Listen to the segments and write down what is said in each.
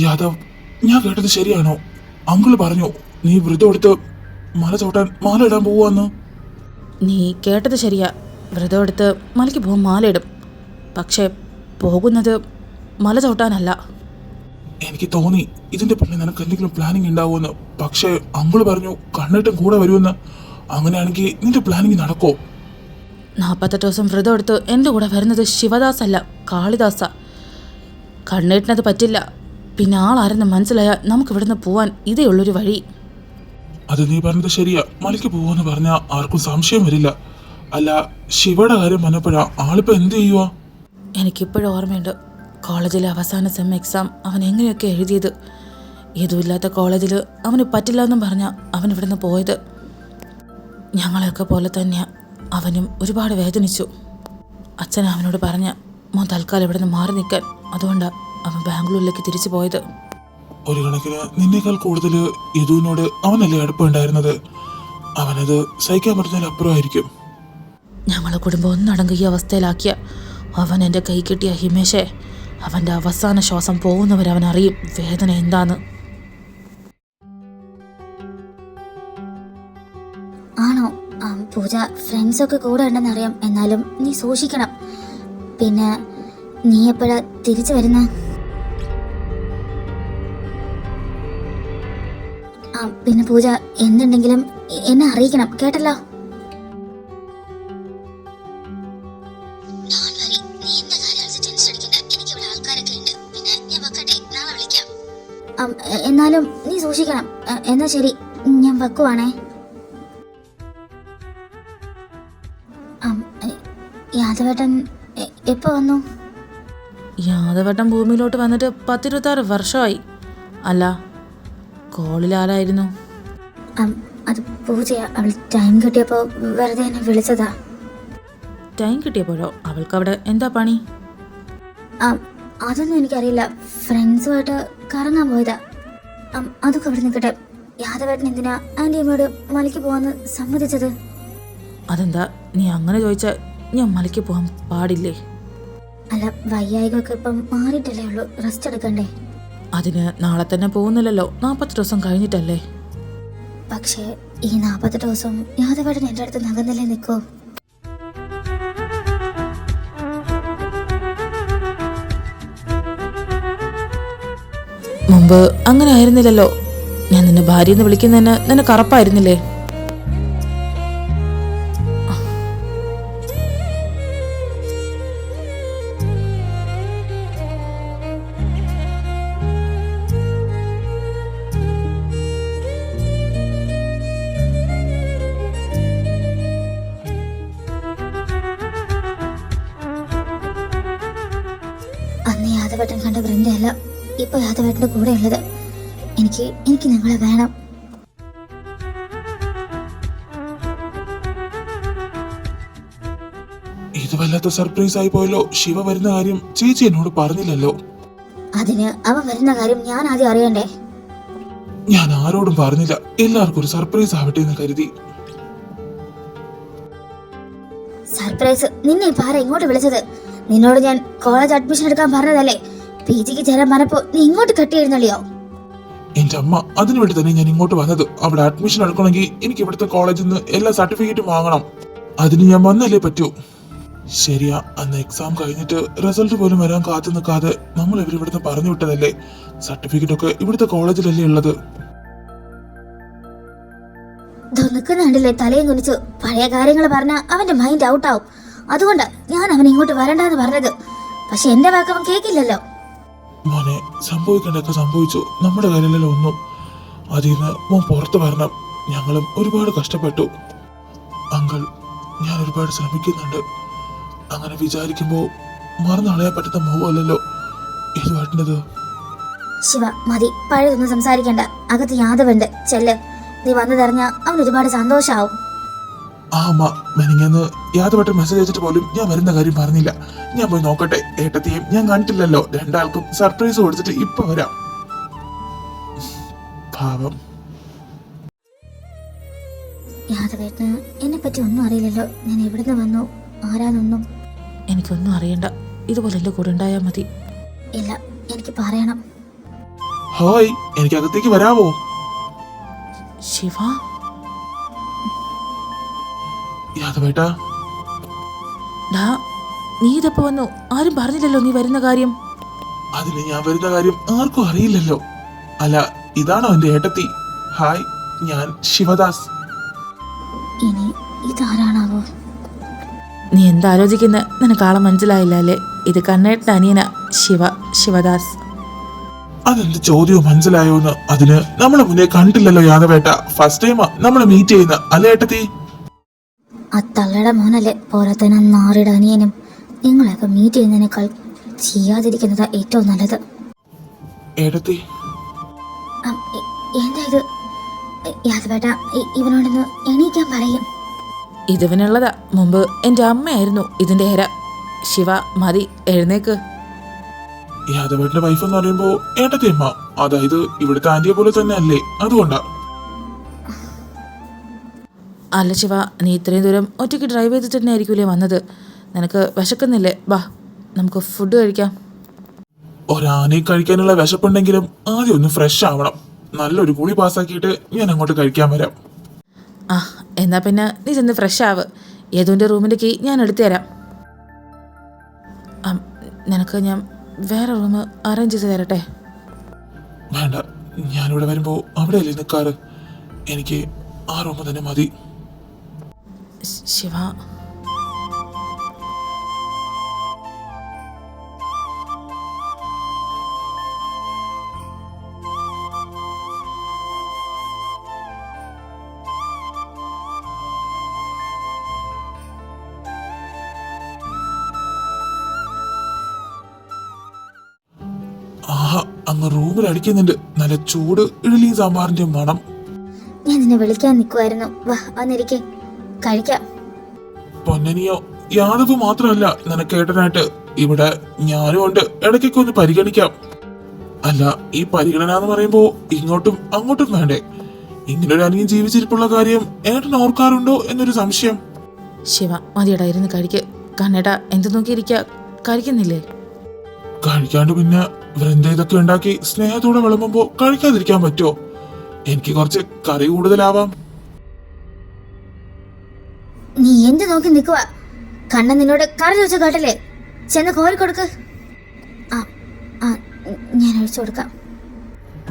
യാദവ്, ഞാൻ കേട്ടത് ശരിയാണോ? അങ്കിള് പറഞ്ഞു നീ വ്രതം എടുത്ത് മല ചവിട്ടാൻ മാല ഇടാൻ പോവാന്ന്. നീ കേട്ടത് ശരിയാ. വ്രതം എടുത്ത് മലയ്ക്ക് പോകാൻ മാലയിടും. പക്ഷേ പോകുന്നത് മല ചവിട്ടാനല്ല. എനിക്ക് തോന്നി ഇതിന്റെ പിന്നിൽ നിനക്ക് എന്തെങ്കിലും പ്ലാനിങ് ഉണ്ടാവുമെന്ന്. പക്ഷേ അങ്കിള് പറഞ്ഞു കണ്ണേട്ടൻ കൂടെ വരുമെന്ന്. അങ്ങനെയാണെങ്കിൽ നിന്റെ പ്ലാനിങ് നടക്കോ? 48 ദിവസം വ്രതം എടുത്ത് എൻ്റെ കൂടെ വരുന്നത് ശിവദാസ് അല്ല, കാളിദാസ. കണ്ണേട്ടിനത് പറ്റില്ല. പിന്നെ ആളാരെന്ന് മനസ്സിലായാൽ നമുക്ക് ഇവിടുന്ന് പോവാൻ ഇതേ ഉള്ളൊരു വഴി. അത് നീ പറഞ്ഞത് ശരിയാ. മലയ്ക്ക് പോവാന്ന് പറഞ്ഞാൽ ആർക്കും സംശയം വരില്ല. അല്ല, ശിവയുടെ കാര്യം പറഞ്ഞപ്പോഴാ ആളിപ്പോ എന്ത് ചെയ്യുക? എനിക്കിപ്പോഴും ഓർമ്മയുണ്ട് കോളേജിലെ അവസാന സെം എക്സാം അവൻ എങ്ങനെയൊക്കെ എഴുതിയത്. ഇതുമില്ലാത്ത കോളേജിൽ അവന് പറ്റില്ല എന്നും പറഞ്ഞാൽ അവൻ ഇവിടുന്ന് പോയത്. ഞങ്ങളെയൊക്കെ പോലെ തന്നെ അവനും ഒരുപാട് വേദനിച്ചു. അച്ഛൻ അവനോട് പറഞ്ഞ മോൻ തൽക്കാലം ഇവിടുന്ന് മാറി നിൽക്കാൻ. അതുകൊണ്ടാണ് അവൻ ബാംഗ്ലൂരിലേക്ക് തിരിച്ചു പോയത്. ഒരു കണക്കിന് നിന്നേക്കാൾ കൂടുതൽ യദുവിനോട് അവനല്ലേ അടുപ്പമുണ്ടായിരുന്നത്. അവനത് സഹിക്കാൻ പറ്റുന്നതിലപ്പുറമായിരിക്കും. ഞങ്ങളെ കുടുംബം ഒന്നടങ്കം ഈ അവസ്ഥയിലാക്കിയ അവൻ എൻ്റെ കൈ കിട്ടിയ ഹിമേഷേ, അവൻ്റെ അവസാന ശ്വാസം പോകുന്നവരവനറിയും വേദന എന്താന്ന്. ആണോ? പൂജ, ഫ്രണ്ട്സൊക്കെ കൂടെ ഉണ്ടെന്നറിയാം. എന്നാലും നീ സൂക്ഷിക്കണം. പിന്നെ നീ എപ്പോഴാ തിരിച്ചു വരുന്ന? പിന്നെ പൂജ, എന്തുണ്ടെങ്കിലും എന്നെ അറിയിക്കണം, കേട്ടല്ലോ? എന്നാലും നീ സൂക്ഷിക്കണം. എന്നാ ശരി, ഞാൻ വെക്കുവാണേ. യാദവേട്ടൻ എപ്പോ വന്നു? യാദവേട്ടൻ ഭൂമിയിലോട്ട് വന്നിട്ട് 10-26 വർഷമായി. അല്ല, കോളിൽ ആരായിരുന്നു? അത് പൂജയാ. അവൾ ടൈം കിട്ടിയപ്പോ വെറുതെ എന്നെ വിളിച്ചതാ. ടൈം കിട്ടിയപ്പോഴോ? അവൾക്ക് അവിടെ എന്താ പണി? അതൊന്നും എനിക്കറിയില്ല. ഫ്രണ്ട്സുമായിട്ട് കറങ്ങാൻ പോയതാ. അതൊക്കെ അവിടെ നിൽക്കട്ടെ. യാദവേട്ടൻ എന്തിനാ ആൻറ്റി അമ്മയോട് മലയ്ക്ക് പോവാന്ന് സമ്മതിച്ചത്? അതെന്താ നീ അങ്ങനെ ചോദിച്ചാൽ ഞാൻ മലയ്ക്ക് പോകാൻ പാടില്ലേ? അല്ല, വയ്യായികൊക്കെ ഇപ്പം മാറിയിട്ടല്ലേ ഉള്ളൂ. റെസ്റ്റ് എടുക്കണ്ടേ? അതിന് നാളെ തന്നെ പോകുന്നില്ലല്ലോ, 40 ദിവസം കഴിഞ്ഞിട്ടല്ലേ. പക്ഷേ ഈ 40 ദിവസം യാദവേട്ടൻ എൻ്റെ അടുത്ത് നഗന്നല്ലേ നിൽക്കൂ? മുമ്പ് അങ്ങനെ ആയിരുന്നില്ലല്ലോ. ഞാൻ നിന്നെ ഭാര്യയെന്ന് വിളിക്കുന്നതിന് നിനക്ക് അറപ്പായിരുന്നില്ലേ? അന്ന് യാദവേട്ടൻ കണ്ട വൃന്ദയല്ല ഇപ്പൊ യാദവേട്ടന്റെ കൂടെ ഉള്ളത്. എനിക്ക് നിങ്ങളെ വേണം. ഇത് വല്ലാത്ത സർപ്രൈസ് ആയി പോയല്ലോ. ശിവ വരുന്ന കാര്യം ചേച്ചി എന്നോട് പറഞ്ഞില്ലല്ലോ. അതിന് അവൻ വരുന്ന കാര്യം ഞാൻ ആദ്യം അറിയണ്ടേ? ഞാൻ ആരോടും പറഞ്ഞില്ല. എല്ലാവർക്കും ഒരു സർപ്രൈസ് ആവട്ടെ എന്ന് കരുതി. സർപ്രൈസ്? നിന്നെ ഇപ്പൊ ആരാ ഇങ്ങോട്ട് വിളിച്ചത്? നിന്നോട് ഞാൻ കോളേജ് അഡ്മിഷൻ എടുക്കാൻ പറഞ്ഞതല്ലേ? PGക്ക് ചേരാൻ പറഞ്ഞപ്പോ നീ ഇങ്ങോട്ട് കെട്ടിയിരുന്നല്ലോ. എന്റെ അമ്മ അതിനു വേണ്ടി തന്നെ ഞാൻ ഇങ്ങോട്ട് വന്നത്. അവിടെ അഡ്മിഷൻ എടുക്കണമെങ്കിൽ എനിക്ക് ഇവിടുത്തെ കോളേജിൽ നിന്ന് എല്ലാ സർട്ടിഫിക്കറ്റും വാങ്ങണം. അതിന് ഞാൻ വന്നല്ലേ പറ്റൂ. ശരിയാ, അന്ന് എക്സാം കഴിഞ്ഞിട്ട് റിസൾട്ട് പോലും വരാൻ കാത്തു നിൽക്കാതെ നമ്മൾ ഇവിടുന്ന് പറഞ്ഞു വിട്ടതല്ലേ. സർട്ടിഫിക്കറ്റ് ഒക്കെ ഇവിടുത്തെ കോളേജിലല്ലേ ഉള്ളത്. നിൽക്കുന്നുണ്ടല്ലേ തലയും കുനിച്ചു. പഴയ കാര്യങ്ങൾ പറഞ്ഞ അവന്റെ മൈൻഡ് ഔട്ട് ആവും. അതുകൊണ്ടാ ഞാൻ അവൻ ഇങ്ങോട്ട് വരണ്ടെന്ന് പറഞ്ഞത്. പക്ഷെ എന്റെ വാക്ക് അവൻ കേക്കില്ലല്ലോ. മോനെ, സംഭവിക്കേണ്ടൊക്കെ സംഭവിച്ചു. നമ്മുടെ കയ്യിലല്ലോ ഒന്നും. അതിൽ നിന്ന് മോൻ പുറത്തു വരണം. ഞങ്ങളും ഒരുപാട് കഷ്ടപ്പെട്ടു. അങ്കിൾ, ഞാൻ ഒരുപാട് ശ്രമിക്കുന്നുണ്ട്. അങ്ങനെ വിചാരിക്കുമ്പോ മറന്നു കളയാൻ പറ്റുന്ന മോഹമല്ലല്ലോ ഇത് വേണ്ടത്. ശിവ, മതി, പഴയതൊന്നും സംസാരിക്കണ്ട. അകത്ത് യാദവുണ്ട്, ചെല്ല്. നീ വന്നതറിഞ്ഞ അവൻ ഒരുപാട് സന്തോഷാവും. ആ അമ്മ, മെനിങ്ങന്ന് യാദവട്ടൻ മെസ്സേജ് അയച്ചിട്ട് പോലും ഞാൻ വരുന്ന കാര്യം പറഞ്ഞില്ല. ഞാൻ പോയി നോക്കട്ടെ. ഏട്ടത്തെയും ഞാൻ കണ്ടിട്ടില്ലല്ലോ. രണ്ടാൾക്കും സർപ്രൈസ് കൊടുത്തിട്ട് ഇപ്പൊ വരാം. പാവം. യാദവേട്ടന് എന്നെ പറ്റി ഒന്നും അറിയില്ലല്ലോ. ഞാൻ എവിടുന്ന് വന്നു, ആരാന്നൊന്നും. എനിക്കൊന്നും അറിയണ്ട. ഇതുപോലെ എൻ്റെ കൂടെ ഉണ്ടായാൽ മതി. ഇല്ല, എനിക്ക് പറയണം. ഹോയ്, എനിക്ക് അകത്തേക്ക് വരാവോ? ശിവ, യാദവേട്ടാ, ഡാ, നീ ഇതപ്പോ വന്നു? ആരും പറഞ്ഞില്ലല്ലോ നീ വരുന്ന കാര്യം. അതിന് ഞാൻ വരുന്ന കാര്യം ആർക്കും അറിയില്ലല്ലോ. അല്ല, ഇതാണോ എന്റെ ഏട്ടത്തി? ഹായ്, ഞാൻ ശിവദാസ്. ഇനി ഇതാരാണാവോ? നീ എന്താ ആലോചിക്കുന്ന? നിനക്ക് ആളെ മനസ്സിലായില്ല അല്ലേ? ഇത് കണ്ണേട്ട അനിയന ശിവദാസ്. അതെന്ത് ചോദ്യവും മനസ്സിലായോന്ന്? അതിന് നമ്മളെ മുന്നേ കണ്ടില്ലല്ലോ യാദവേട്ട. ഫസ്റ്റ് ടൈമാ നമ്മളെ മീറ്റ് ചെയ്യുന്ന, അല്ലേ ഏട്ടത്തി? ആ തള്ളയുടെ മോനല്ലേ, പോരാത്തന്നെ നാറിയുടെ അനിയനും. നിങ്ങളെയൊക്കെ മീറ്റ് ചെയ്യുന്നതിനേക്കാൾ ചെയ്യാതിരിക്കുന്നത് ഏറ്റവും നല്ലത്. ഏട്ടത്തി, എന്താ ഇത്? യാദവേട്ട, ഇവനോടൊന്ന് എണീക്കാൻ പറയും. ഇതിവനുള്ളതാ. മുമ്പ് എൻ്റെ അമ്മയായിരുന്നു ഇതിന്റെ ഹെര. ശിവ, മതി, എഴുന്നേക്ക്. യാദവേട്ടന്റെ വൈഫ് എന്ന് പറയുമ്പോ ഏട്ടത്തി അമ്മ, അതായത് ഇവിടുത്തെ ആന്റിയെ പോലെ തന്നെ അല്ലേ? അതുകൊണ്ടാ. അല്ല ശിവ, നീ ഇത്രയും ദൂരം ഒറ്റയ്ക്ക് ഡ്രൈവ് ചെയ്തിട്ട് തന്നെ ആയിരിക്കൂലേ വന്നത്? നിനക്ക് വിശക്കുന്നില്ലേ? ബാ, നമുക്ക് ഫുഡ് കഴിക്കാം. ഒരാനയെ കഴിക്കാനുള്ള വിശപ്പുണ്ടെങ്കിലും ആദ്യം ഒന്ന് ഫ്രഷ് ആവണം. നല്ലൊരു കുളി പാസ്സാക്കിയിട്ട് ഞാൻ അങ്ങോട്ട് കഴിക്കാൻ വരാം. ആ, എന്നാ പിന്നെ നീ ചെന്ന് ഫ്രഷ് ആവ്. യദുവിൻ്റെ റൂമിൻ്റെ കീ ഞാൻ എടുത്തു തരാം. നിനക്ക് ഞാൻ വേറെ റൂം അറേഞ്ച് ചെയ്ത് തരട്ടെ? വേണ്ട, ഞാനിവിടെ വരുമ്പോ അവിടെയല്ലേ നിൽക്കാറ്. എനിക്ക് ആ റൂം തന്നെ മതി. ശിവ, ആഹാ, അങ്ങ് റൂമിൽ അടിക്കുന്നുണ്ട് നല്ല ചൂട് ഇഡ്ഡലിയും സാമ്പാറിന്റെ മണം. ഞാൻ നിന്നെ വിളിക്കാൻ നിൽക്കുമായിരുന്നു. വാ, വന്നിരിക്കേ, കഴിക്കാം. പൊന്നനിയോ, യാദവ് മാത്രമല്ല നിനക്ക് ഏട്ടനായിട്ട് ഇവിടെ ഞാനും ഉണ്ട്. ഇടയ്ക്കൊക്കെ ഒന്ന് പരിഗണിക്കാം. അല്ല, ഈ പരിഗണന എന്ന് പറയുമ്പോ ഇങ്ങോട്ടും അങ്ങോട്ടും വേണ്ടേ? ഇങ്ങനൊരു അനിയൻ ജീവിച്ചിരിപ്പുള്ള കാര്യം ഏട്ടൻ ഓർക്കാറുണ്ടോ എന്നൊരു സംശയം. ശിവ, മതിയടാ, ഇരുന്ന് കഴിക്ക്. കണ്ണേട്ടാ, എന്ത് നോക്കിയിരിക്കുക? കഴിക്കുന്നില്ലേ? കഴിക്കാണ്ട് പിന്നെ വൃന്ദ ഇതൊക്കെ ഉണ്ടാക്കി സ്നേഹത്തോടെ വിളമ്പുമ്പോ കഴിക്കാതിരിക്കാൻ പറ്റുമോ? എനിക്ക് കുറച്ച് കറി കൂടുതലാവാം. നീ എന്ത് നോക്കി നിൽക്കുക? കണ്ണൻ നിന്നോട് കറി ചോദിച്ച കേട്ടല്ലേ? ചെന്ന് കോരി കൊടുക്ക്. ആ ആ, ഞാൻ ഒഴിച്ചു കൊടുക്കാം.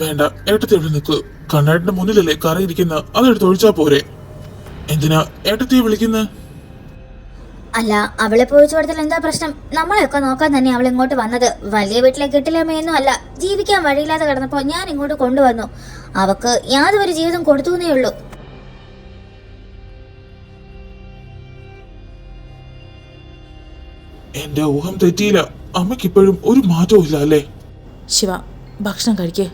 വേണ്ട, ഏട്ടത്തി ഇവിടെ നിൽക്കൂ. കണ്ണേട്ടന്റെ മുന്നിലല്ലേ കറി ഇരിക്കുന്ന, അതെടുത്ത് ഒഴിച്ചാ പോരെ. എന്തിനാ ഏട്ടത്തിയെ വിളിക്കുന്നത്? അല്ല, അവളെ പോയിച്ചു കൊടുത്താൽ എന്താ പ്രശ്നം? നമ്മളെയൊക്കെ നോക്കാൻ തന്നെ അവൾ ഇങ്ങോട്ട് വന്നത്. വലിയ വീട്ടിലെ കെട്ടിലമ്മയൊന്നും അല്ല. ജീവിക്കാൻ വഴിയില്ലാതെ കിടന്നപ്പോ ഞാൻ ഇങ്ങോട്ട് കൊണ്ടുവന്നു. അവക്ക് യാതൊരു ജീവിതം കൊടുത്തുന്നേ ഉള്ളൂ. എന്റെ ഊഹം തെറ്റിയില്ല. അമ്മയ്ക്ക് ഇപ്പോഴും ഒരു മാറ്റവും ഇല്ല അല്ലേ? ശിവ, ഭക്ഷണം കഴിക്കേ.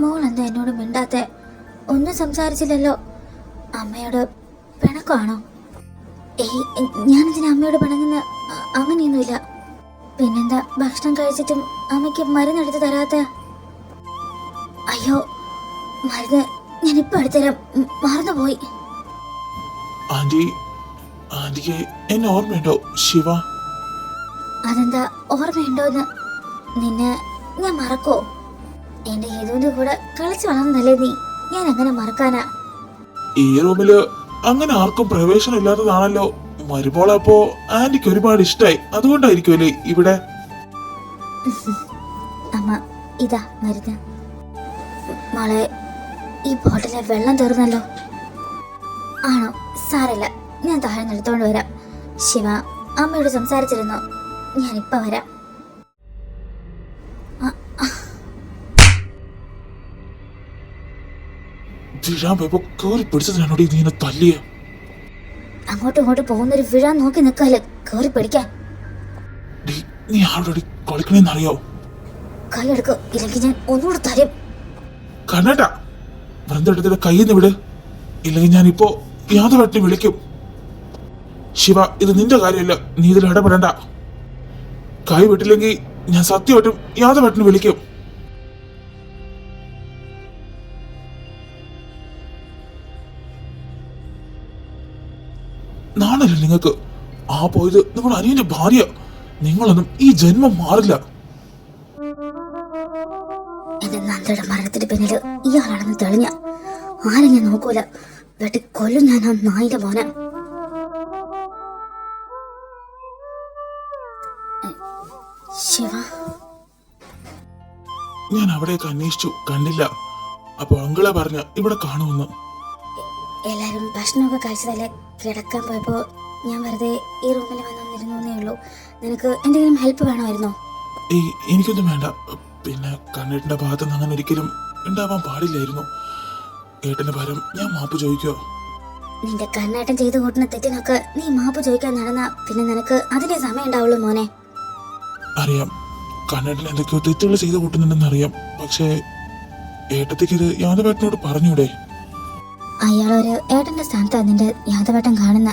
മോളെന്താ എന്നോട് മിണ്ടാത്തെ? ഒന്നും സംസാരിച്ചില്ലല്ലോ. അമ്മയോട് പിണക്കാണോ? ഞാനിതിന് അമ്മയോട് പിണങ്ങുന്ന അങ്ങനെയൊന്നുമില്ല. പിന്നെന്താ ഭക്ഷണം കഴിച്ചിട്ടും അമ്മയ്ക്ക് മരുന്നെടുത്ത് തരാത്ത? അയ്യോ, മരുന്ന് ഞാനിപ്പോ എടുത്തരാം, മറന്നുപോയി. ആന്റിക്ക് എന്നെ ഓർമ്മയുണ്ടോ ശിവ? അതെന്താ ഓർമ്മയുണ്ടോന്ന്? നിന്നെ ഞാൻ മറക്കോ? എന്റെ യദുവിന്റെ കൂടെ കളിച്ചു വളർന്നതല്ലേ നീ. ഞാൻ അങ്ങനെ മറക്കാനാ? ഈ റൂമില് അങ്ങനെ ആർക്കും പ്രവേശനം ഇല്ലാത്തതാണല്ലോ. മരുമോളപ്പോ ആന്റിക്ക് ഒരുപാട് ഇഷ്ടായി, അതുകൊണ്ടായിരിക്കുമല്ലേ ഇവിടെ? അമ്മ, ഇതാ മരുന്ന്. മോളെ, ഈ ബോട്ടിലെ വെള്ളം തീർന്നല്ലോ. ആണോ? സാരല്ല, ഞാൻ താഴെ എടുത്തോണ്ട് വരാം. ശിവ, അമ്മയോട് സംസാരിച്ചിരുന്നോ? ഞാനിപ്പോ വരാം. വീഴാൻ പോയപ്പോ കേറി പിടിച്ചതിനാണോ നീ എന്നെ തല്ലിയ? അങ്ങോട്ടും ഇങ്ങോട്ടും പോകുന്നൊരു വീഴാൻ നോക്കി നിൽക്കാല്ലേ, കേറി പിടിക്കാൻ. നീ ആളോട് കളിക്കണേന്നറിയോ? കൈയെടുക്കോ, ഇല്ലെങ്കിൽ ഞാൻ ഒന്നുകൂടെ തരും. കണ്ണേട്ടാ, വൃന്ദയുടെ കയ്യിന്ന് വിട്, ഇല്ലെങ്കിൽ ഞാൻ ഇപ്പോ യാദവേട്ടനെ വിളിക്കും. ശിവ, ഇത് നിന്റെ കാര്യമല്ല, നീ ഇതിൽ ഇടപെടണ്ട. കൈ വിട്ടില്ലെങ്കിൽ ഞാൻ സത്യമായിട്ടും യാദവേട്ടനെ വിളിക്കും. നിങ്ങൾക്ക്. ആ പോയത് നിങ്ങളുടെ അനിയന്റെ ഭാര്യ. നിങ്ങളൊന്നും ഈ ജന്മം മാറില്ല. എന്റെ നന്ദയുടെ മരണത്തിന് പിന്നില് ഇയാളാണെന്ന് തെളിഞ്ഞ ആരും ഞാൻ നോക്കൂല. വെട്ടി കൊല്ലും ഞാൻ ആ നായിന്റെ മോനെ. ശിവ, ഞാൻ അവിടെയൊക്കെ അന്വേഷിച്ചു, കണ്ടില്ല. അപ്പൊ അങ്കിളെ പറഞ്ഞ ഇവിടെ കാണുമെന്ന്. എല്ലാരും ഭക്ഷണമൊക്കെ കഴിച്ചതല്ലേ കിടക്കാൻ പോയപ്പോ ഞാൻ വെറുതെ ഈ റൂമിൽ വന്നിരുന്നേ ഉള്ളൂ. നിനക്ക് എന്തെങ്കിലും ഹെൽപ്പ് വേണമായിരുന്നോ? ഏയ്, എനിക്കൊന്നും വേണ്ട. പിന്നെ കണ്ണേട്ടന്റെ ഭാഗത്ത് നിന്ന് അങ്ങനെ ഒരിക്കലും ഉണ്ടാവാൻ പാടില്ലായിരുന്നു. ഏട്ടന്റെ പകരം ഞാൻ മാപ്പ് ചോദിക്കോ? നിന്റെ കണ്ണേട്ടൻ ചെയ്തു കൂട്ടുന്ന തെറ്റിനൊക്കെ നീ മാപ്പ് ചോദിക്കാൻ നടന്ന പിന്നെ നിനക്ക് അതിന്റെ സമയം ഉണ്ടാവുള്ളൂ മോനെ. അറിയാം, കണ്ണേട്ടൻ എന്തൊക്കെയോ തെറ്റുകൾ ചെയ്തു കൂട്ടുന്നുണ്ടെന്ന് അറിയാം. പക്ഷേ ഏട്ടത്തേക്ക് ഇത് യാദവേട്ടനോട് പറഞ്ഞൂടെ? അയാളൊരു ഏട്ടന്റെ സ്ഥാനത്താണ് നിന്റെ യാദവേട്ടൻ കാണുന്ന.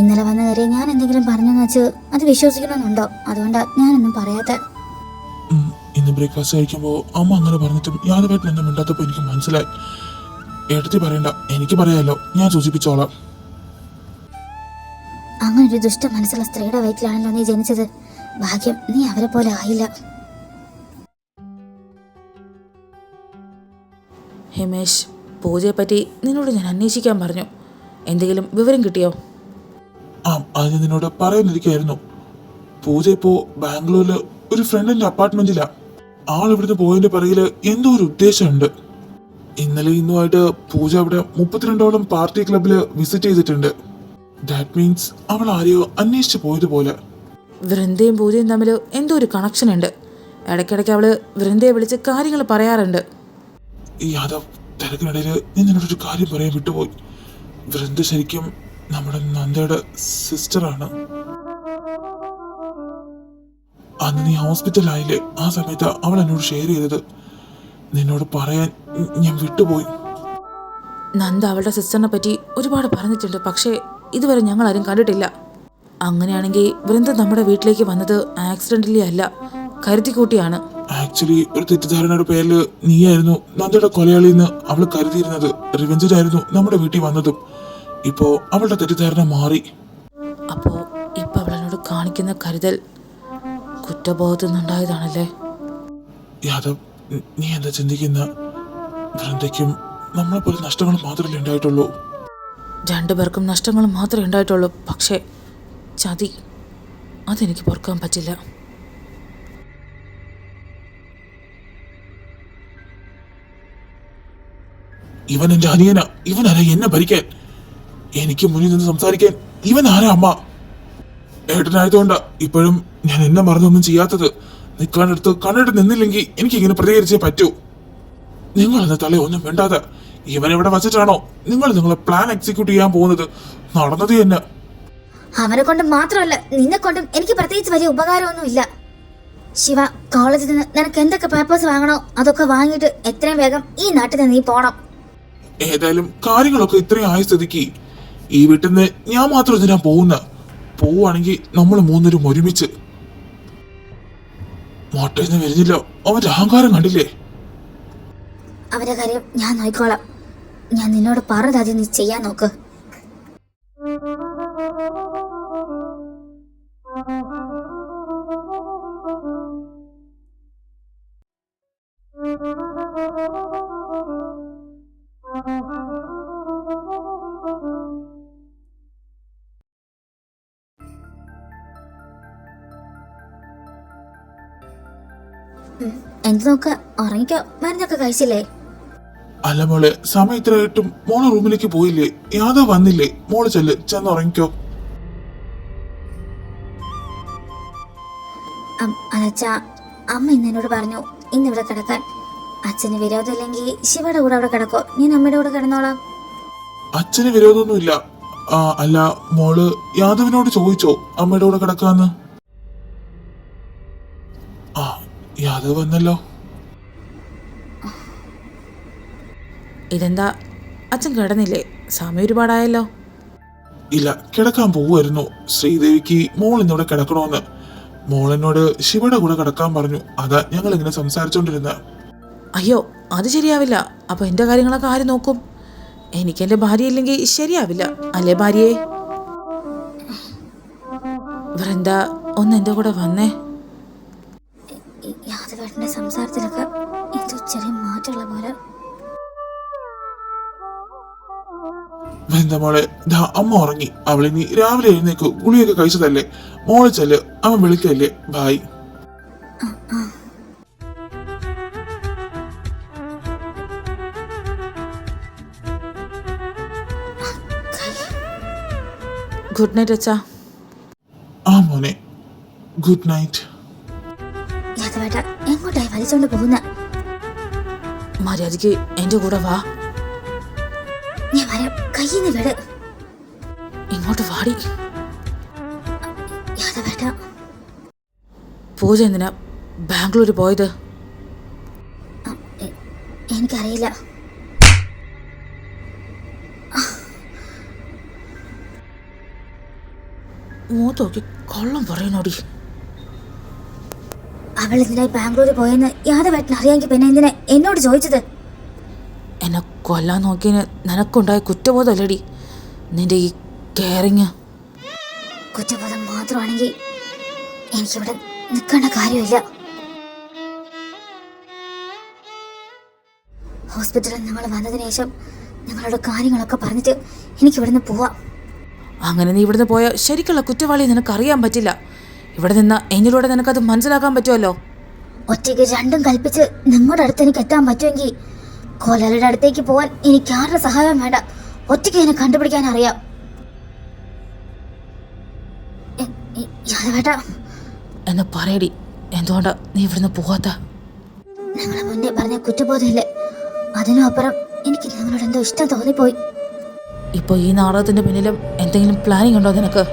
ഇന്നലെ വന്ന കാര്യം ഞാൻ എന്തെങ്കിലും പറഞ്ഞെന്ന് വെച്ച് അത് വിശ്വസിക്കണമെന്നുണ്ടോ? അതുകൊണ്ടാ ഞാനൊന്നും പറയാത്ത. ഇന്ന് ബ്രേക്ക്ഫാസ്റ്റ് കഴിക്കുമ്പോൾ അമ്മ അങ്ങനെ പറഞ്ഞിട്ടും യാദവേട്ടൻ ഒന്നും മിണ്ടാത്തപ്പോൾ എനിക്ക് മനസ്സിലായി. ഏട്ടത്തി പറയണ്ട, എനിക്ക് പറയാലോ, ഞാൻ സൂചിപ്പിച്ചോളാം. അങ്ങനൊരു ദുഷ്ട മനസ്സുള്ള സ്ത്രീയുടെ വയറ്റിലാണല്ലോ നീ ജനിച്ചത്. ഭാഗ്യം നീ അവരെ പോലെ ആയില്ല. ഹിമേഷ്, പൂജയെപ്പറ്റി നിന്നോട് ഞാൻ അന്വേഷിക്കാൻ പറഞ്ഞു. എന്തെങ്കിലും വിവരം കിട്ടിയോ? അത് ഞാൻ നിന്നോട് പറയാനിരിക്കായിരുന്നു. പൂജ ഇപ്പോ ബാംഗ്ലൂരില് ഒരു ഫ്രണ്ടിന്റെ അപ്പാർട്ട്മെന്റിലാ. ആൾ ഇവിടുന്ന് പോയതിന്റെ പിറകില് എന്തോ ഒരു ഉദ്ദേശമുണ്ട്. ഇന്നലെ ഇന്നുമായിട്ട് പൂജ അവിടെ 32ഓളം പാർട്ടി ക്ലബില് വിസിറ്റ് ചെയ്തിട്ടുണ്ട്. ദാറ്റ് മീൻസ് അവൾ ആരെയോ അന്വേഷിച്ചു പോയതുപോലെ. വൃന്ദയും പൂജയും തമ്മിൽ എന്തോ ഒരു കണക്ഷൻ ഉണ്ട്. ഇടയ്ക്കിടയ്ക്ക് അവള് വൃന്ദയെ വിളിച്ച് കാര്യങ്ങൾ പറയാറുണ്ട്. ഈ യാദവ്, തിരക്കിനിടയിൽ ഞാൻ നിന്നോടൊരു കാര്യം പറയാൻ വിട്ടുപോയി. വൃന്ദ ശരിക്കും നമ്മുടെ നന്ദയുടെ സിസ്റ്ററാണ്. അന്ന് നീ ഹോസ്പിറ്റലായില്ലേ, ആ സമയത്ത് അവൾ എന്നോട് ഷെയർ ചെയ്തത്. നിന്നോട് പറയാൻ ഞാൻ വിട്ടുപോയി. നന്ദ അവളുടെ സിസ്റ്ററിനെ പറ്റി ഒരുപാട് പറഞ്ഞിട്ടുണ്ട്. പക്ഷേ ഇതുവരെ ഞങ്ങൾ ആരും കണ്ടിട്ടില്ല. അങ്ങനെയാണെങ്കിൽ വൃന്ദ നമ്മുടെ വീട്ടിലേക്ക് വന്നത് ആക്സിഡന്റലി അല്ല, കരുതിക്കൂട്ടിയാണ്. ആക്ച്വലി ഒരു തെറ്റിദ്ധാരണയുടെ പേരില് നീയായിരുന്നു നന്ദയുടെ കൊലയാളിന്ന് അവൾ കരുതിയിരുന്നത്. റിവെഞ്ചിലായിരുന്നു നമ്മുടെ വീട്ടിൽ വന്നതും. ഇപ്പോ അവളുടെ തെറ്റിദ്ധാരണ മാറി. അപ്പോ ഇപ്പൊ അവളെന്നോട് കാണിക്കുന്ന കരുതൽ കുറ്റബോധത്തിൽ നിന്നുണ്ടായതാണല്ലേ? യാദവ്, നീ എന്താ ചിന്തിക്കുന്ന? വൃന്ദയ്ക്കും നമ്മളെ പോലെ നഷ്ടങ്ങൾ മാത്രമല്ലേ ഉണ്ടായിട്ടുള്ളൂ. രണ്ടുപേർക്കും നഷ്ടങ്ങൾ മാത്രമേ ഉണ്ടായിട്ടുള്ളൂ. പക്ഷേ ചതി, അതെനിക്ക് പൊറുക്കാൻ പറ്റില്ല. ഇവൻ എന്റെ അനിയനാ. ഇവനാരാ എന്നെ ഭരിക്കാൻ? എനിക്ക് മുന്നിൽ നിന്ന് സംസാരിക്കാൻ ഇവൻ ആരാ? അമ്മ ഏട്ടനായതുകൊണ്ടാ ഇപ്പോഴും ഞാൻ എന്നെ മറന്നൊന്നും ചെയ്യാത്തത്. നിൽക്കാനടുത്ത് കണ്ണെടുത്ത് നിന്നില്ലെങ്കിൽ എനിക്ക് ഇങ്ങനെ പ്രതികരിച്ചേ പറ്റൂ. നിങ്ങൾ എന്ന തല ഒന്നും വേണ്ടാതെ ഇവൻ എവിടെ വച്ചിട്ടാണോ നിങ്ങളെ പ്ലാൻ എക്സിക്യൂട്ട് ചെയ്യാൻ പോകുന്നത്? നടന്നത് തന്നെ. അവനെ കൊണ്ട് മാത്രമല്ല നിന്നെ കൊണ്ടും എനിക്ക് പ്രത്യേകിച്ച് വലിയ ഉപകാരമൊന്നുമില്ല. ശിവ, കോളേജിൽ നിന്ന് നിനക്ക് എന്തൊക്കെ പേപ്പേഴ്സ് വാങ്ങണോ അതൊക്കെ വാങ്ങിയിട്ട് എത്രയും വേഗം ഈ നാട്ടിൽ നിന്ന് നീ പോണം. ഏതായാലും കാര്യങ്ങളൊക്കെ ഇത്രയും ആയ സ്ഥിതിക്ക് ഈ വീട്ടിൽ നിന്ന് ഞാൻ മാത്രം ഇതിനാ പോകുന്ന. പോവുകയാണെങ്കിൽ നമ്മൾ മൂന്നരും ഒരുമിച്ച്. മോട്ടേന്ന് വരുന്നില്ല, അവന്റെ അഹങ്കാരം കണ്ടില്ലേ? അവന്റെ കാര്യം ഞാൻ നോക്കിക്കോളാം. ഞാൻ നിന്നോട് പറഞ്ഞതാദ്യം നീ ചെയ്യാൻ നോക്ക്. എന്ത് നോക്ക, ഉറങ്ങിക്കോ. മരുന്നൊക്കെ കഴിച്ചില്ലേ? അല്ല മോളെ, സമയം ഇത്രയായിട്ടും മോളെ റൂമിലേക്ക് പോയില്ലേ? യാദവ് വന്നില്ലേ? മോള് ചെന്ന് ഉറങ്ങിക്കോ. അതച്ചാ, അമ്മ ഇന്ന് എന്നോട് പറഞ്ഞു ഇന്നിവിടെ കിടക്കാൻ. അച്ഛന് വിരോധമില്ലെങ്കിൽ ശിവയുടെ കൂടെ അവിടെ കിടക്കോ, ഞാൻ അമ്മയുടെ കൂടെ കിടന്നോളാം. അച്ഛന് വിരോധമൊന്നുമില്ല. അല്ല, മോള് യാദവിനോട് ചോദിച്ചോ അമ്മയുടെ കൂടെ കിടക്കാന്ന്? യാദവ് വന്നല്ലോ. ഇതെന്താ, അച്ഛൻ കിടന്നില്ലേ? സമയം ഒരുപാടായല്ലോ. ഇല്ല, കിടക്കാൻ പോവുമായിരുന്നു. ശ്രീദേവിക്ക് മോൾ ഇന്നിവിടെ കിടക്കണോന്ന്. മോളെന്നോട് ശിവയുടെ കൂടെ കിടക്കാൻ പറഞ്ഞു. അതാ ഞങ്ങൾ ഇങ്ങനെ സംസാരിച്ചോണ്ടിരുന്ന. അയ്യോ, അത് ശരിയാവില്ല. അപ്പൊ എന്റെ കാര്യങ്ങളൊക്കെ ആര് നോക്കും? എനിക്ക് എന്റെ ഭാര്യ ഇല്ലെങ്കിൽ ശരിയാവില്ല, അല്ലേ ഭാര്യയെ? വൃന്ദ ഒന്ന് എൻ്റെ കൂടെ വന്നേ. യാദവേട്ടന്റെ സംസാരത്തിലൊക്കെ എന്തോ ചെറിയ മാറ്റമുള്ള പോലെ. വൃന്ദ മോളെ, ദാ അമ്മ ഉറങ്ങി. അവളിനി രാവിലെ എഴുന്നേക്കു. ഗുളിയൊക്കെ കഴിച്ചതല്ലേ. മോളെ ചെല്ല്, അവൻ വിളിക്കല്ലേ. ബായ്. ഗുഡ് നൈറ്റ് അച്ഛാ. ആ മോനെ, ഗുഡ് നൈറ്റ്. യാദവേട്ട എങ്ങോട്ടായി വലിച്ചോണ്ട് പോകുന്ന? മര്യാദയ്ക്ക് എൻ്റെ കൂടെ വാ. ഞാൻ വരാം. കയ്യിന്ന് വിട്. ഇങ്ങോട്ട് വാടി. യാദവേട്ട, പൂജ എന്തിനാ ബാംഗ്ലൂർ പോയത്? എനിക്കറിയില്ല. മൂത്തോക്കി കൊള്ളം പറയുന്നോടി. അവൾ എന്തിനായി ബാംഗ്ലൂർ പോയെന്ന് യാദവേട്ടൻ അറിയാമെങ്കിൽ പിന്നെ എന്തിനാ എന്നോട് ചോദിച്ചത്? എന്നെ കൊല്ലാൻ നോക്കിയതിന് നിനക്കുണ്ടായ കുറ്റബോധമല്ലടി നിന്റെ ഈ കെയറിങ്. കുറ്റബോധം മാത്രമാണെങ്കിൽ എനിക്കിവിടെ നിൽക്കേണ്ട കാര്യമില്ല. ഹോസ്പിറ്റലിൽ നിങ്ങൾ വന്നതിന് ശേഷം നിങ്ങളോട് കാര്യങ്ങളൊക്കെ പറഞ്ഞിട്ട് എനിക്കിവിടുന്ന് പോവാം. അങ്ങനെ നീ ഇവിടുന്ന് പോയ ശരിക്കുള്ള കുറ്റവാളിയെ നിനക്കറിയാൻ പറ്റില്ല. ഇവിടെ നിന്ന് എന്നിലൂടെ നിനക്കത് മനസ്സിലാക്കാൻ പറ്റുമല്ലോ. ഒറ്റയ്ക്ക് രണ്ടും കൽപ്പിച്ച് നിങ്ങളുടെ അടുത്ത് എനിക്ക് എത്താൻ പറ്റുമെങ്കിൽ കൊലയുടെ അടുത്തേക്ക് പോവാൻ എനിക്ക് ആരുടെ സഹായം വേണ്ട. ഒറ്റയ്ക്ക് എന്നെ കണ്ടുപിടിക്കാൻ അറിയാം. യാദവേട്ട, എന്ന് പറയടി, എന്തുകൊണ്ടാ നീ ഇവിടുന്ന് പോവാത്ത? നിങ്ങളെ മുന്നേ പറഞ്ഞ കുറ്റബോധമില്ലേ, അതിനും അപ്പുറം എനിക്ക് നിങ്ങളോട് എന്തോ ഇഷ്ടം തോന്നിപ്പോയി. ഇപ്പൊ ഈ നാടകത്തിന്റെ പിന്നിലും എന്തെങ്കിലും പ്ലാനിങ് ഉണ്ടോ നിനക്ക്?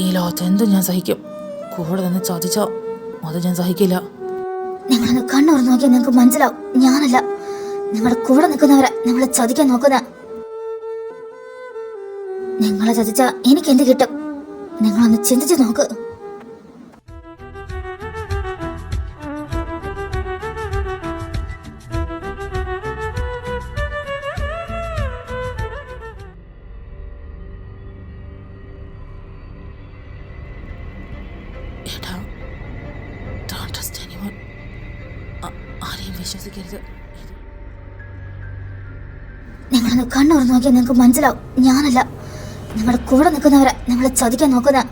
ഈ ലോകത്ത് എന്തും ഞാൻ സഹിക്കും. കൂടെ നിന്ന് ചതിച്ചോ അത് ഞാൻ സഹിക്കില്ല. നിങ്ങളൊന്ന് കണ്ണുറന്ന് നോക്കിയാൽ നിങ്ങൾക്ക് മനസ്സിലാവും. ഞാനല്ല, നിങ്ങളുടെ കൂടെ നിൽക്കുന്നവരെ നിങ്ങളെ ചതിക്കാൻ നോക്കുന്ന. നിങ്ങളെ ചതിച്ച എനിക്ക് എന്ത് കിട്ടും? നിങ്ങളൊന്ന് ചിന്തിച്ചു നോക്ക്. ഏട്ടാ, don't trust anyone. ആരെയും വിശ്വസിക്കരുത്. നിങ്ങളൊന്ന് കണ്ണുറന്ന് നോക്കിയാൽ നിങ്ങൾക്ക് മനസ്സിലാവും. ഞാനല്ല, നിങ്ങളുടെ കൂടെ നിൽക്കുന്നവരെ നിങ്ങളെ ചതിക്കാൻ നോക്കുന്ന.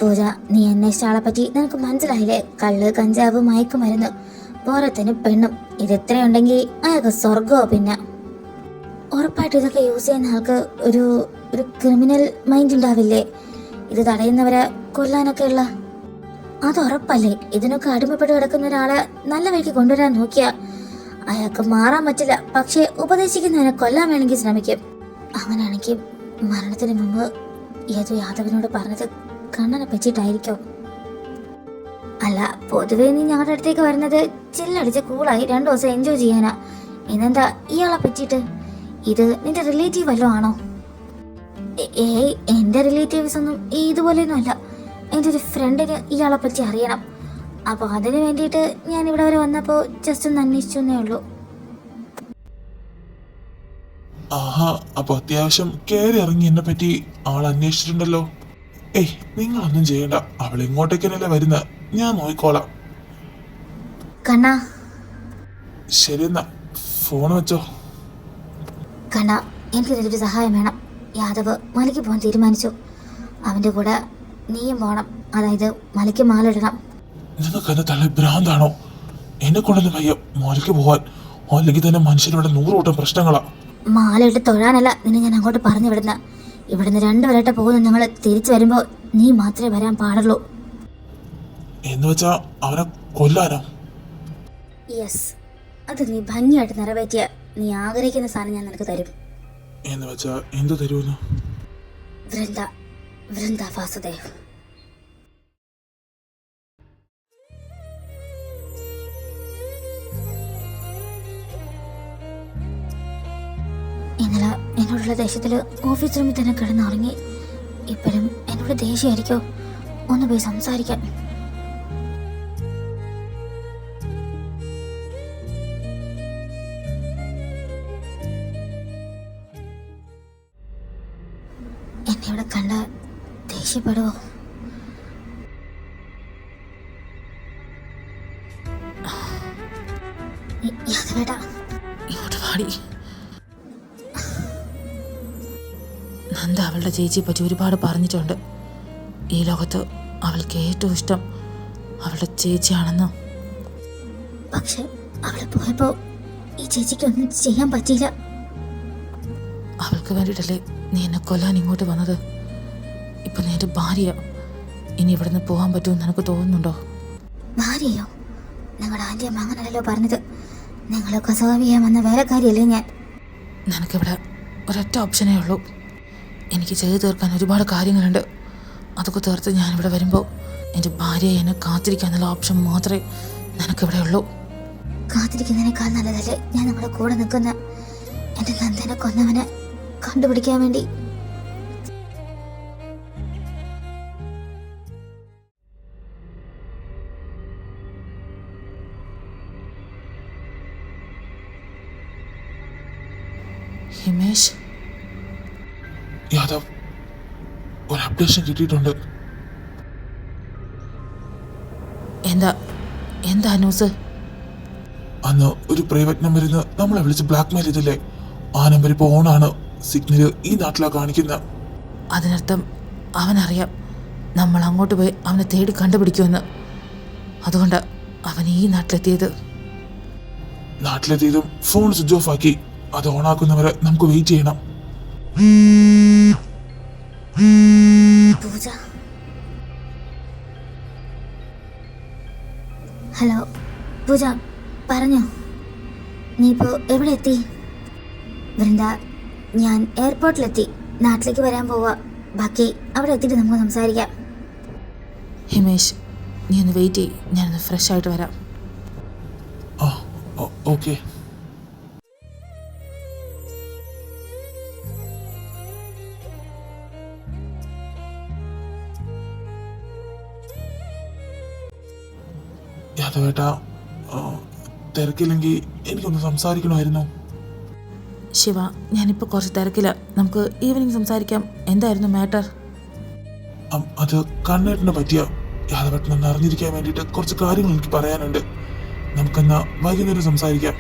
പൂജ, നീ അന്വേഷിച്ച ആളെ പറ്റി നിനക്ക് മനസ്സിലായില്ലേ? കള്ള്, കഞ്ചാവ്, മയക്കുമരുന്ന്, പോരത്തിന് പെണ്ണും. ഇത് എത്രയുണ്ടെങ്കിൽ അയാൾക്ക് സ്വർഗമോ. പിന്നെ ഉറപ്പായിട്ട് ഇതൊക്കെ യൂസ് ചെയ്യുന്ന ആൾക്ക് ഒരു ക്രിമിനൽ മൈൻഡ് ഉണ്ടാവില്ലേ? ഇത് തടയുന്നവരെ കൊല്ലാനൊക്കെ ഉള്ള. അത് ഉറപ്പല്ലേ? ഇതിനൊക്കെ അടിമപ്പെട്ട് കിടക്കുന്ന ഒരാളെ നല്ല വഴിക്ക് കൊണ്ടുവരാൻ നോക്കിയാ അയാൾക്ക് മാറാൻ പറ്റില്ല. പക്ഷേ ഉപദേശിക്കുന്നവനെ കൊല്ലാൻ വേണമെങ്കിൽ ശ്രമിക്കും. അങ്ങനെയാണെങ്കിൽ മരണത്തിന് മുമ്പ് ഏതോ യാദവിനോട് പറഞ്ഞത് കണ്ണനെ പറ്റിയിട്ടായിരിക്കോ? അല്ല, പൊതുവേ നീ ഞങ്ങളുടെ അടുത്തേക്ക് വരുന്നത് ചില്ലടിച്ച് കൂളായി 2 ദിവസം എൻജോയ് ചെയ്യാനാ. ഇന്നെന്താ ഇയാളെ പറ്റിയിട്ട്? ഇത് നിന്റെ റിലേറ്റീവ് വല്ലതും ആണോ? ഏയ്, എന്റെ റിലേറ്റീവ്സ് ഒന്നും ഇതുപോലെയൊന്നും അല്ല. എൻ്റെ ഒരു ഫ്രണ്ടിന് ഇയാളെ പറ്റി അറിയണം. അപ്പോൾ അതിന് വേണ്ടിയിട്ട് ഞാൻ ഇവിടെ വരെ വന്നപ്പോൾ ജസ്റ്റ് ഒന്ന് അന്വേഷിച്ചു എന്നേ ഉള്ളൂ. ആഹാ, അപ്പൊ അത്യാവശ്യം കയറി ഇറങ്ങി എന്നെ പറ്റി ആൾ അന്വേഷിച്ചിട്ടുണ്ടല്ലോ. ഏയ്, നിങ്ങളൊന്നും ചെയ്യണ്ട. അവൾ ഇങ്ങോട്ടേക്കല്ലേ വരുന്ന, ഞാൻ നോക്കിക്കോളാം. കണ്ണാ, ശരി എന്നാ, ഫോൺ വെച്ചോ. കണ്ണാ, എനിക്കിതൊരു സഹായം വേണം. യാദവ് മലയ്ക്ക് പോകാൻ തീരുമാനിച്ചു. അവൻ്റെ കൂടെ നീയും പോകണം. അതായത് മലയ്ക്ക് മാലിടണം. നിങ്ങൾക്ക് എന്നെ തല ഭ്രാന്താണോ? എന്നെ കൊണ്ടൊന്നും വയ്യ മോലേക്ക് പോവാൻ. അല്ലെങ്കിൽ തന്നെ മനുഷ്യരിവിടെ 100 കൂട്ടം പ്രശ്നങ്ങളാ. മാലയിട്ട് തൊഴാനല്ല നിന്നെ ഞാൻ അങ്ങോട്ട് പറഞ്ഞു വിടുന്ന. ഇവിടുന്ന് 2 വരട്ടെ പോകുന്ന നിങ്ങൾ തിരിച്ചു വരുമ്പോൾ നീ മാത്രമേ വരാൻ പാടുള്ളൂ. എന്ന് വെച്ചാ അവനെ കൊല്ലാനോ? യെസ്, അത് നീ ഭംഗിയായിട്ട് നിറവേറ്റിയ നീ ആഗ്രഹിക്കുന്ന സാധനം ഞാൻ നിനക്ക് തരും. എന്ന് വെച്ചാ എന്ത് തരുമെന്ന്? വൃന്ദ വാസുദേവ്. ഇന്നലെ എന്നോടുള്ള ദേഷ്യത്തില് ഓഫീസ് റൂമിൽ തന്നെ കിടന്നുറങ്ങി. ഇപ്പോഴും എന്നോട് ദേഷ്യമായിരിക്കോ? ഒന്ന് പോയി സംസാരിക്കാൻ. എന്നെ ഇവിടെ കണ്ട ദേഷ്യപ്പെടുവോ? യാദവേട്ടാ, ഇങ്ങോട്ട് പാടി. നന്ദ അവളുടെ ചേച്ചിയെ പറ്റി ഒരുപാട് പറഞ്ഞിട്ടുണ്ട്. ഈ ലോകത്ത് അവൾക്ക് ഏറ്റവും ഇഷ്ടം അവളുടെ ചേച്ചിയാണെന്ന്. പക്ഷെ അവള് പോയപ്പോ ഈ ചേച്ചിക്ക് ഒന്നും ചെയ്യാൻ പറ്റിയില്ല. അവൾക്ക് വേണ്ടിയിട്ടല്ലേ നീ എന്നെ കൊല്ലാൻ ഇങ്ങോട്ട് വന്നത്? ഇപ്പൊ നീ എൻ്റെ ഭാര്യ. ഇനി ഇവിടുന്ന് പോകാൻ പറ്റുമെന്ന് നിനക്ക് തോന്നുന്നുണ്ടോ? ഭാര്യയോ? നിങ്ങളുടെ ആന്റി അമ്മ അങ്ങനല്ലോ പറഞ്ഞത്. നിങ്ങളൊക്കെ സെർവ് ചെയ്യാൻ വന്ന വേലക്കാരിയല്ലേ ഞാൻ. നിനക്കിവിടെ ഒരൊറ്റ ഓപ്ഷനേ ഉള്ളൂ. എനിക്ക് ചെയ്തു തീർക്കാൻ ഒരുപാട് കാര്യങ്ങളുണ്ട്. അതൊക്കെ തീർത്ത് ഞാനിവിടെ വരുമ്പോൾ എൻ്റെ ഭാര്യയെ എന്നെ കാത്തിരിക്കാന്നുള്ള ഓപ്ഷൻ മാത്രമേ നിനക്കിവിടെ ഉള്ളൂ. കാത്തിരിക്കുന്നതിനേക്കാൾ നല്ലതല്ലേ ഞാൻ നിങ്ങളുടെ കൂടെ നിൽക്കുന്ന എൻ്റെ നന്ദനെ കൊന്നവനെ കണ്ടുപിടിക്കാൻ വേണ്ടി. ഹിമേഷ്, യാദവ്, ഒരു അപ്ഡേഷൻ കിട്ടിയിട്ടുണ്ട്. എന്താ ന്യൂസ്? അന്ന് ഒരു പ്രൈവറ്റ് നമ്പറിൽ നിന്ന് നമ്മളെ വിളിച്ച് ബ്ലാക്ക്മെയിൽ ചെയ്തില്ലേ? ആ നമ്പർ ഇപ്പോൾ ഓണാണ്. സിഗ്നല് ഈ നാട്ടിലാണ് കാണിക്കുന്നത്. അതിനർത്ഥം അവനറിയാം നമ്മൾ അങ്ങോട്ട് പോയി അവനെ തേടി കണ്ടുപിടിക്കുമെന്ന്. അതുകൊണ്ട് അവൻ ഈ നാട്ടിലെത്തിയതും ഫോൺ സ്വിച്ച് ഓഫ് ആക്കി. അത് ഓണാക്കുന്നവരെ നമുക്ക് വെയിറ്റ് ചെയ്യണം. പൂജ, ഹലോ പൂജ, പറഞ്ഞോ. നീ ഇപ്പോൾ എവിടെ എത്തി? വൃന്ദ, ഞാൻ എയർപോർട്ടിലെത്തി. നാട്ടിലേക്ക് വരാൻ പോവാ. ബാക്കി അവിടെ എത്തിയിട്ട് നമുക്ക് സംസാരിക്കാം. ഹിമേഷ്, നീ ഒന്ന് വെയിറ്റ് ചെയ്യ്. ഞാനൊന്ന് ഫ്രഷ് ആയിട്ട് വരാം. ആ, ഓക്കെ. യാദവേട്ടാ, തിരക്കില്ലെങ്കിൽ എനിക്കൊന്ന് സംസാരിക്കണമായിരുന്നു. ശിവ, ഞാനിപ്പോൾ കുറച്ച് തിരക്കില്ല. നമുക്ക് ഈവനിങ് സംസാരിക്കാം. എന്തായിരുന്നു മാറ്റർ? അത് കണ്ണേട്ടിനെ പറ്റിയ. യാദവേട്ടനെന്ന് അറിഞ്ഞിരിക്കാൻ വേണ്ടിയിട്ട് കുറച്ച് കാര്യങ്ങൾ എനിക്ക് പറയാനുണ്ട്. നമുക്കെന്നാ വൈകുന്നേരം സംസാരിക്കാം.